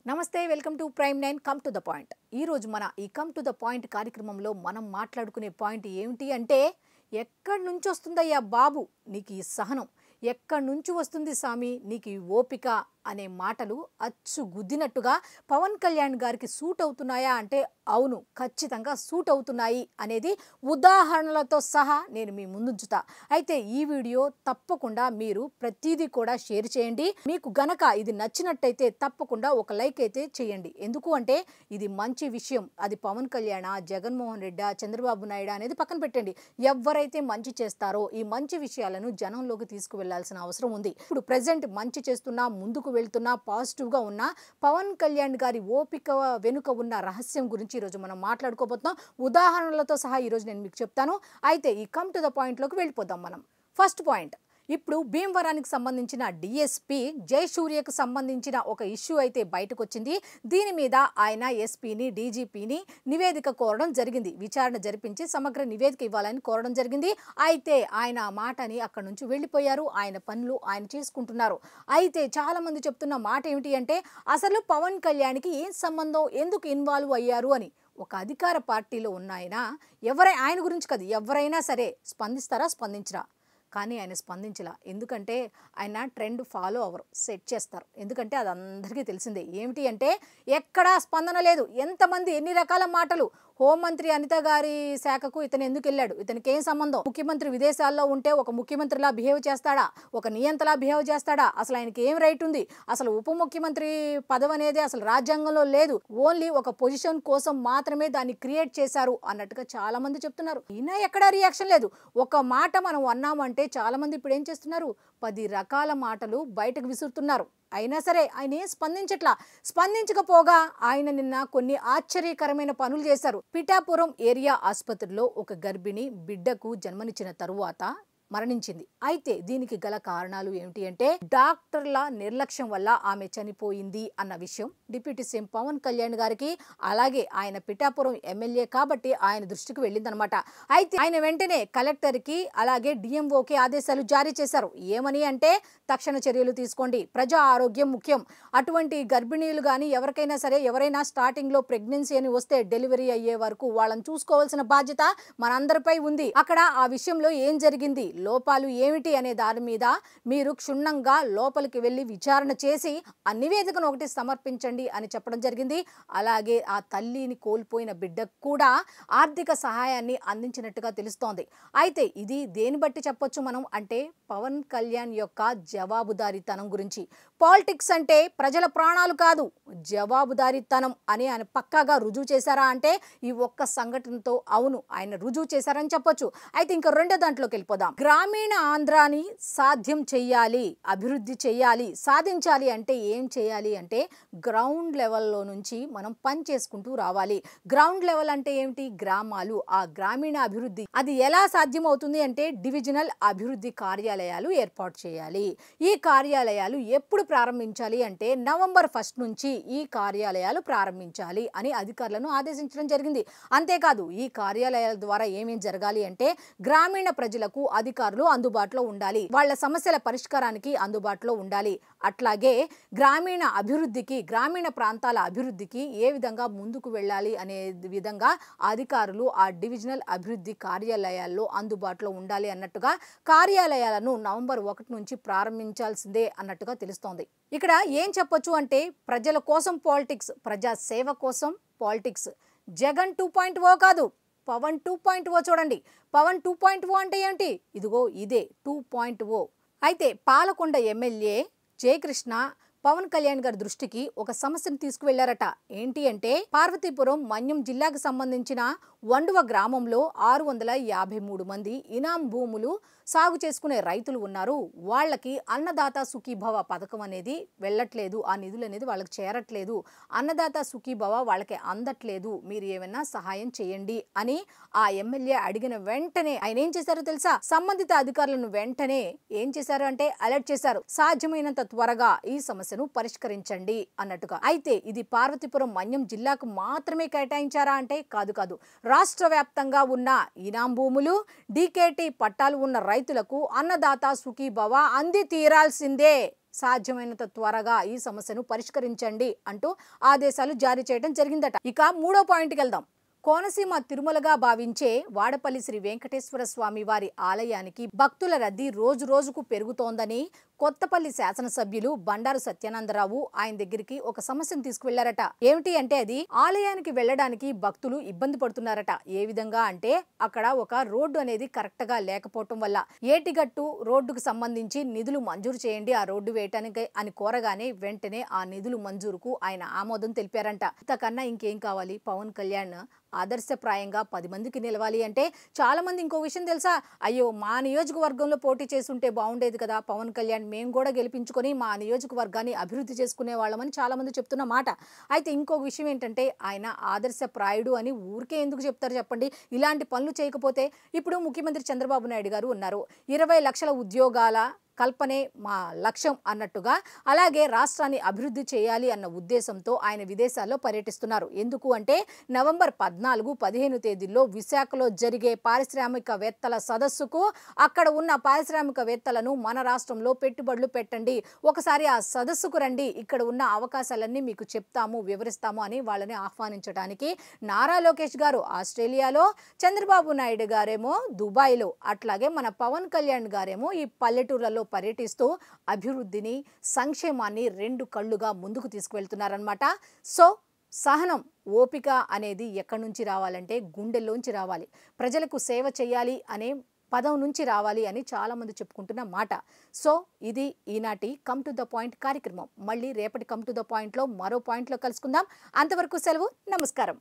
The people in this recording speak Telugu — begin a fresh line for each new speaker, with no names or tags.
నమస్తే welcome to prime 9 come to the point. ఈ రోజు మన ఈ కమ్ టు ద పాయింట్ కార్యక్రమంలో మనం మాట్లాడుకునే పాయింట్ ఏమిటి అంటే ఎక్కడి నుంచి వస్తుందయ్యా బాబు నీకు ఈ సహనం, ఎక్కడి నుంచి వస్తుంది సామి నీకు ఈ ఓపిక అనే మాటలు అచ్చు గుద్దినట్టుగా పవన్ కళ్యాణ్ గారికి సూట్ అవుతున్నాయా అంటే అవును, ఖచ్చితంగా సూట్ అవుతున్నాయి అనేది ఉదాహరణలతో సహా నేను మీ ముందుంచుతా. అయితే ఈ వీడియో తప్పకుండా మీరు ప్రతిదీ కూడా షేర్ చేయండి. మీకు గనక ఇది నచ్చినట్టయితే తప్పకుండా ఒక లైక్ అయితే చేయండి. ఎందుకు అంటే ఇది మంచి విషయం. అది పవన్ కళ్యాణ్, జగన్మోహన్ రెడ్డి, చంద్రబాబు నాయుడు అనేది పక్కన పెట్టండి. ఎవరైతే మంచి చేస్తారో ఈ మంచి విషయాలను జనంలోకి తీసుకువెళ్లాల్సిన అవసరం ఉంది. ఇప్పుడు ప్రెసెంట్ మంచి చేస్తున్నా, ముందుకు వెళ్తున్నా, పాజిటివ్గా ఉన్న పవన్ కళ్యాణ్ గారి ఓపిక వెనుక ఉన్న రహస్యం గురించి ఈరోజు మనం మాట్లాడుకోబోతున్నాం. ఉదాహరణలతో సహా ఈరోజు నేను మీకు చెప్తాను. అయితే ఈ కమ్ టు ద పాయింట్లోకి వెళ్ళిపోదాం మనం. ఫస్ట్ పాయింట్, ఇప్పుడు భీమవరానికి సంబంధించిన డిఎస్పీ జయసూర్యకు సంబంధించిన ఒక ఇష్యూ అయితే బయటకు వచ్చింది. దీని మీద ఆయన ఎస్పీని, డీజీపీని నివేదిక కోరడం జరిగింది. విచారణ జరిపించి సమగ్ర నివేదిక ఇవ్వాలని కోరడం జరిగింది. అయితే ఆయన ఆ మాటని అక్కడి నుంచి వెళ్ళిపోయారు. ఆయన పనులు ఆయన చేసుకుంటున్నారు. అయితే చాలా మంది చెప్తున్న మాట ఏమిటి అంటే అసలు పవన్ కళ్యాణ్కి ఏం సంబంధం, ఎందుకు ఇన్వాల్వ్ అయ్యారు అని. ఒక అధికార పార్టీలో ఉన్న ఆయన గురించి కాదు, ఎవరైనా సరే స్పందిస్తారా, స్పందించరా? కానీ ఆయన స్పందించలా. ఎందుకంటే ఆయన ట్రెండ్ ఫాలో అవ్వరు, సెట్ చేస్తారు. ఎందుకంటే అది అందరికీ తెలిసిందే. ఏమిటి అంటే ఎక్కడా స్పందన లేదు. ఎంతమంది ఎన్ని రకాల మాటలు. హోంమంత్రి అనిత గారి శాఖకు ఇతను ఎందుకు వెళ్ళాడు, ఇతనికి ఏం సంబంధం? ముఖ్యమంత్రి విదేశాల్లో ఉంటే ఒక ముఖ్యమంత్రిలా బిహేవ్ చేస్తాడా, ఒక నియంతలా బిహేవ్ చేస్తాడా? అసలు ఆయనకి ఏం రైట్ ఉంది? అసలు ఉప ముఖ్యమంత్రి పదవి అనేది అసలు రాజ్యాంగంలో లేదు. ఓన్లీ ఒక పొజిషన్ కోసం మాత్రమే దాన్ని క్రియేట్ చేశారు అన్నట్టుగా చాలా మంది చెప్తున్నారు. ఈయన ఎక్కడా రియాక్షన్ లేదు. ఒక మాట మనం అన్నామంటే చాలా మంది ఇప్పుడు ఏం చేస్తున్నారు, 10 రకాల మాటలు బయటకు విసురుతున్నారు. అయినా సరే ఆయన ఏం స్పందించకపోగా ఆయన నిన్న కొన్ని ఆశ్చర్యకరమైన పనులు చేశారు. పిఠాపురం ఏరియా ఆసుపత్రిలో ఒక గర్భిణి బిడ్డకు జన్మనిచ్చిన తరువాత మరణించింది. అయితే దీనికి గల కారణాలు ఏమిటి అంటే డాక్టర్ల నిర్లక్ష్యం వల్ల ఆమె చనిపోయింది అన్న విషయం డిప్యూటీ సీఎం పవన్ కళ్యాణ్ గారికి, అలాగే ఆయన పిఠాపురం ఎమ్మెల్యే కాబట్టి ఆయన దృష్టికి వెళ్ళిందనమాట. అయితే ఆయన వెంటనే కలెక్టర్కి అలాగే డిఎంఓకి ఆదేశాలు జారీ చేశారు. ఏమని అంటే తక్షణ చర్యలు తీసుకోండి, ప్రజా ఆరోగ్యం ముఖ్యం. అటువంటి గర్భిణీలు కానీ ఎవరికైనా సరే, ఎవరైనా స్టార్టింగ్లో ప్రెగ్నెన్సీ అని వస్తే డెలివరీ అయ్యే వరకు వాళ్ళని చూసుకోవాల్సిన బాధ్యత మనందరిపై ఉంది. అక్కడ ఆ విషయంలో ఏం జరిగింది, లోపాలు ఏమిటి అనే దాని మీద మీరు క్షుణ్ణంగా లోపలికి వెళ్ళి విచారణ చేసి ఆ నివేదికను ఒకటి సమర్పించండి అని చెప్పడం జరిగింది. అలాగే ఆ తల్లిని కోల్పోయిన బిడ్డకు కూడా ఆర్థిక సహాయాన్ని అందించినట్టుగా తెలుస్తోంది. అయితే ఇది దేని బట్టి చెప్పొచ్చు మనం అంటే పవన్ కళ్యాణ్ యొక్క జవాబుదారీతనం గురించి. పాలిటిక్స్ అంటే ప్రజల ప్రాణాలు కాదు, జవాబుదారీతనం అని ఆయన పక్కాగా రుజువు చేశారా అంటే ఈ ఒక్క సంఘటనతో అవును ఆయన రుజువు చేశారని చెప్పొచ్చు. అయితే ఇంకా రెండో దాంట్లోకి వెళ్ళిపోదాం. గ్రామీణ ఆంధ్రాని సాధ్యం చెయ్యాలి, అభివృద్ధి చెయ్యాలి, సాధించాలి అంటే ఏం చేయాలి అంటే గ్రౌండ్ లెవెల్లో నుంచి మనం పని చేసుకుంటూ రావాలి. గ్రౌండ్ లెవెల్ అంటే ఏమిటి, గ్రామాలు, ఆ గ్రామీణ అభివృద్ధి. అది ఎలా సాధ్యం అవుతుంది అంటే డివిజనల్ అభివృద్ధి కార్యాలయాలు ఏర్పాటు చేయాలి. ఈ కార్యాలయాలు ఎప్పుడు ప్రారంభించాలి అంటే నవంబర్ 1 నుంచి ఈ కార్యాలయాలు ప్రారంభించాలి అని అధికారులను ఆదేశించడం జరిగింది. అంతేకాదు ఈ కార్యాలయాల ద్వారా ఏమేం జరగాలి అంటే గ్రామీణ ప్రజలకు అధికారులు అందుబాటులో ఉండాలి, వాళ్ళ సమస్యల పరిష్కారానికి అందుబాటులో ఉండాలి. అట్లాగే గ్రామీణ అభివృద్ధికి, గ్రామీణ ప్రాంతాల అభివృద్ధికి ఏ విధంగా ముందుకు వెళ్ళాలి అనే విధంగా అధికారులు ఆ డివిజనల్ అభివృద్ధి కార్యాలయాల్లో అందుబాటులో ఉండాలి అన్నట్టుగా కార్యాలయాలను నవంబర్ 1 నుంచి ప్రారంభించాల్సిందే అన్నట్టుగా తెలుస్తోంది. ఇక్కడ ఏం చెప్పొచ్చు అంటే ప్రజల కోసం పాలిటిక్స్, ప్రజా సేవ కోసం పాలిటిక్స్. జగన్ 2.0 కాదు, పవన్ 2.0 చూడండి. పవన్ 2.0 అంటే ఏంటి, ఇదిగో ఇదే 2.0. అయితే పాలకొండ ఎమ్మెల్యే జయకృష్ణ పవన్ కళ్యాణ్ గారి దృష్టికి ఒక సమస్యను తీసుకువెళ్లారట. ఏంటి అంటే పార్వతీపురం మన్యం జిల్లాకు సంబంధించిన వండువ గ్రామంలో 653 మంది ఇనాం భూములు సాగు చేసుకునే రైతులు ఉన్నారు. వాళ్ళకి అన్నదాత సుఖీభవ పథకం అనేది వెళ్ళట్లేదు, ఆ నిధులు అనేది వాళ్ళకి చేరట్లేదు, అన్నదాత సుఖీభవ వాళ్ళకి అందట్లేదు, మీరు ఏమైనా సహాయం చేయండి అని ఆ ఎమ్మెల్యే అడిగిన వెంటనే ఆయన ఏం చేశారో తెలుసా, సంబంధిత అధికారులను వెంటనే ఏం చేశారు అంటే అలర్ట్ చేశారు. సాధ్యమైనంత త్వరగా ఈ సమస్యను పరిష్కరించండి అన్నట్టుగా. అయితే ఇది పార్వతీపురం మన్యం జిల్లాకు మాత్రమే కేటాయించారా అంటే కాదు. రాష్ట్ర వ్యాప్తంగా ఉన్న ఇనాం భూములు, డీకేటీ పట్టాలు ఉన్న రైతులకు అన్నదాత సుఖీభవ అంది తీరాల్సిందే. సాధ్యమైనంత త్వరగా ఈ సమస్యను పరిష్కరించండి అంటూ ఆదేశాలు జారీ చేయడం జరిగిందట. ఇక మూడో పాయింట్కి వెళ్దాం. కోనసీమ తిరుమలగా భావించే వాడపల్లి శ్రీ వెంకటేశ్వర స్వామి వారి ఆలయానికి భక్తుల రద్దీ రోజు రోజుకు పెరుగుతోందని కొత్తపల్లి శాసనసభ్యులు బండారు సత్యానందరావు ఆయన దగ్గరికి ఒక సమస్యను తీసుకువెళ్లారట. ఏమిటి అంటే అది ఆలయానికి వెళ్లడానికి భక్తులు ఇబ్బంది పడుతున్నారట. ఏ విధంగా అంటే అక్కడ ఒక రోడ్డు అనేది కరెక్ట్ గా లేకపోవటం వల్ల ఏటిగట్టు రోడ్డుకు సంబంధించి నిధులు మంజూరు చేయండి ఆ రోడ్డు వేయటానికి అని కోరగానే వెంటనే ఆ నిధులు మంజూరుకు ఆయన ఆమోదం తెలిపారంట. ఇంతకన్నా ఇంకేం కావాలి? పవన్ కళ్యాణ్ ఆదర్శప్రాయంగా 10 మందికి నిలవాలి అంటే చాలా మంది ఇంకో విషయం తెలుసా, అయ్యో మా నియోజకవర్గంలో పోటీ చేస్తుంటే బాగుండేది కదా పవన్ కళ్యాణ్, మేము కూడా గెలిపించుకొని మా నియోజకవర్గాన్ని అభివృద్ధి చేసుకునే వాళ్ళమని చాలా మంది చెప్తున్న మాట. అయితే ఇంకొక విషయం ఏంటంటే ఆయన ఆదర్శప్రాయుడు అని ఊరికే ఎందుకు చెప్తారు చెప్పండి? ఇలాంటి పనులు చేయకపోతే ఇప్పుడు ముఖ్యమంత్రి చంద్రబాబు నాయుడు గారు ఉన్నారు, 20 లక్షల ఉద్యోగాల కల్పనే మా లక్ష్యం అన్నట్టుగా, అలాగే రాష్ట్రాన్ని అభివృద్ధి చేయాలి అన్న ఉద్దేశంతో ఆయన విదేశాల్లో పర్యటిస్తున్నారు. ఎందుకు అంటే నవంబర్ 14, 15 తేదీల్లో విశాఖలో జరిగే పారిశ్రామికవేత్తల సదస్సుకు అక్కడ ఉన్న పారిశ్రామికవేత్తలను మన రాష్ట్రంలో పెట్టుబడులు పెట్టండి, ఒకసారి ఆ సదస్సుకు రండి, ఇక్కడ ఉన్న అవకాశాలన్నీ మీకు చెప్తాము వివరిస్తాము అని వాళ్ళని ఆహ్వానించడానికి నారా లోకేష్ గారు ఆస్ట్రేలియాలో, చంద్రబాబు నాయుడు గారేమో దుబాయ్లో, అట్లాగే మన పవన్ కళ్యాణ్ గారేమో ఈ పల్లెటూర్లలో పర్యటిస్తూ అభివృద్ధిని సంక్షేమాన్ని 2 కళ్ళుగా ముందుకు తీసుకువెళ్తున్నారన్నమాట. సో సహనం ఓపిక అనేది ఎక్కడి నుంచి రావాలంటే గుండెల్లోంచి రావాలి, ప్రజలకు సేవ చేయాలి అనే పదం నుంచి రావాలి అని చాలా మంది చెప్పుకుంటున్న మాట. సో ఇది ఈనాటి కమ్ టు ద పాయింట్ కార్యక్రమం. మళ్ళీ రేపటి కమ్ టు ద పాయింట్లో మరో పాయింట్లో కలుసుకుందాం. అంతవరకు సెలవు, నమస్కారం.